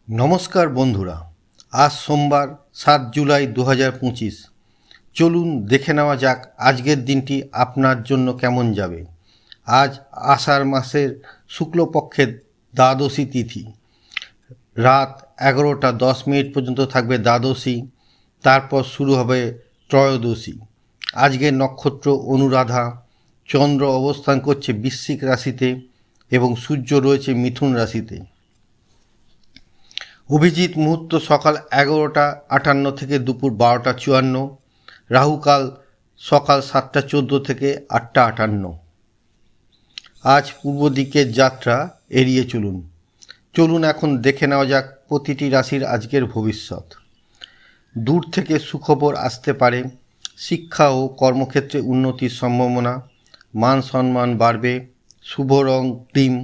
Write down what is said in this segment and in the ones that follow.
নমস্কার বন্ধুরা, আজ সোমবার 7 জুলাই 2025। চলুন দেখে নেওয়া যাক আজকের দিনটি আপনার জন্য কেমন যাবে। আজ আষাঢ় মাসের শুক্লপক্ষের দ্বাদশী তিথি। রাত 11টা 10 মিনিট পর্যন্ত থাকবে দ্বাদশী, তারপর শুরু হবে ত্রয়োদশী। আজকের নক্ষত্র অনুরাধা। চন্দ্র অবস্থান করছে বৃশ্চিক রাশিতে এবং সূর্য রয়েছে মিথুন রাশিতে। অভিজিৎ মুহূর্ত সকাল 11টা 58 থেকে দুপুর 12টা 54। রাহুকাল সকাল 7টা 14 থেকে 8টা 58। আজ পূর্ব দিকের যাত্রা এড়িয়ে চলুন এখন দেখে নেওয়া যাক প্রতিটি রাশির আজকের ভবিষ্যৎ। দূর থেকে সুখবর আসতে পারে। শিক্ষা ও কর্মক্ষেত্রে উন্নতির সম্ভাবনা। মান সম্মান বাড়বে। শুভ রং ক্রিম।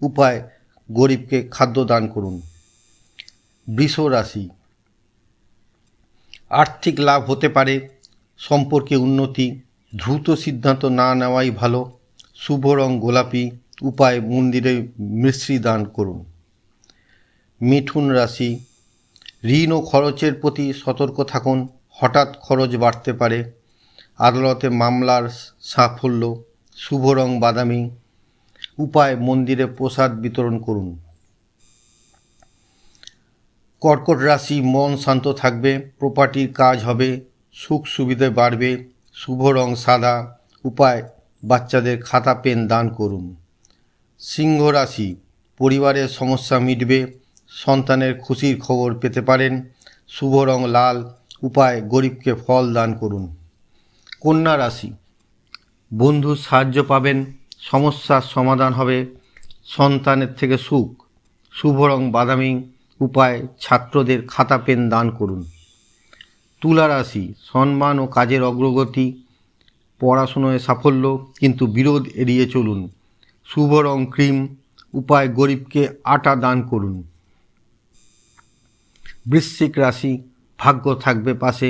উপায় গরিবকে খাদ্য দান করুন। বৃষ রাশি, আর্থিক লাভ হতে পারে। সম্পর্কে উন্নতি। দ্রুত সিদ্ধান্ত না নেওয়াই ভালো। শুভ রং গোলাপি। উপায় মন্দিরে মিশ্রি দান করুন। মিথুন রাশি, ঋণ ও খরচের প্রতি সতর্ক থাকুন। হঠাৎ খরচ বাড়তে পারে। আদালতে মামলার সাফল্য। শুভ রং বাদামি। উপায় মন্দিরে প্রসাদ বিতরণ করুন। কর্কট রাশি, মন শান্ত থাকবে। প্রপার্টির কাজ হবে। সুখ সুবিধে বাড়বে। শুভ রং সাদা। উপায় বাচ্চাদের খাতা পেন দান করুন। সিংহ রাশি, পরিবারের সমস্যা মিটবে। সন্তানের খুশির খবর পেতে পারেন। শুভ রং লাল। উপায় গরিবকে ফল দান করুন। কন্যা রাশি, বন্ধুর সাহায্য পাবেন। সমস্যার সমাধান হবে। সন্তানের থেকে সুখ। শুভ রং বাদামি। উপায় ছাত্রদের খাতা পেন দান করুন। তুলা রাশি, সম্মান ও কাজের অগ্রগতি। পড়াশোনায় সাফল্য, কিন্তু বিরোধ এড়িয়ে চলুন। শুভ রং ক্রিম। উপায় গরিবকে আটা দান করুন। বৃশ্চিক রাশি, ভাগ্য থাকবে পাশে।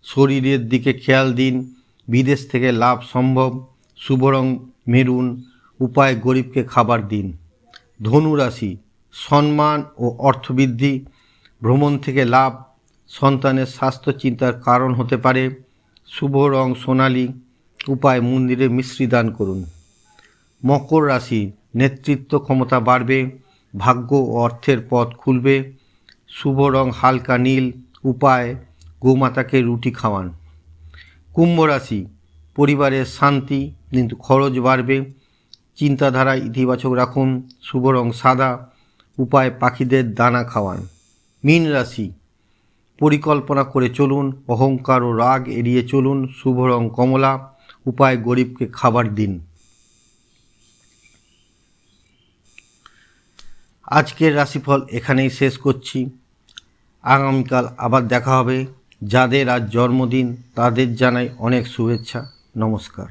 শরীরের দিকে খেয়াল দিন। বিদেশ থেকে লাভ সম্ভব। শুভ রং মেরুন। উপায় গরিবকে খাবার দিন। ধনু রাশি, সম্মান ও অর্থবৃদ্ধি। ভ্রমণ থেকে লাভ। সন্তানের স্বাস্থ্য চিন্তার কারণ হতে পারে। শুভ রং সোনালী। উপায় মন্দিরে মিশ্রি দান করুন। মকর রাশি, নেতৃত্ব ক্ষমতা বাড়বে। ভাগ্য ও অর্থের পথ খুলবে। শুভ রং হালকা নীল। উপায় গোমাতাকে রুটি খাওয়ান। কুম্ভ রাশি, পরিবারের শান্তি, কিন্তু খরচ বাড়বে। চিন্তাধারা ইতিবাচক রাখুন। শুভ রং সাদা। উপায় পাখিদের দানা খাওয়ান। মীন রাশি, পরিকল্পনা করে চলুন। অহংকার ও রাগ এড়িয়ে চলুন। শুভ রং কমলা। উপায় গরিবকে খাবার দিন। আজকের রাশিফল এখানেই শেষ করছি। আগামীকাল আবার দেখা হবে। যাদের আজ জন্মদিন তাদের জানাই অনেক শুভেচ্ছা। নমস্কার।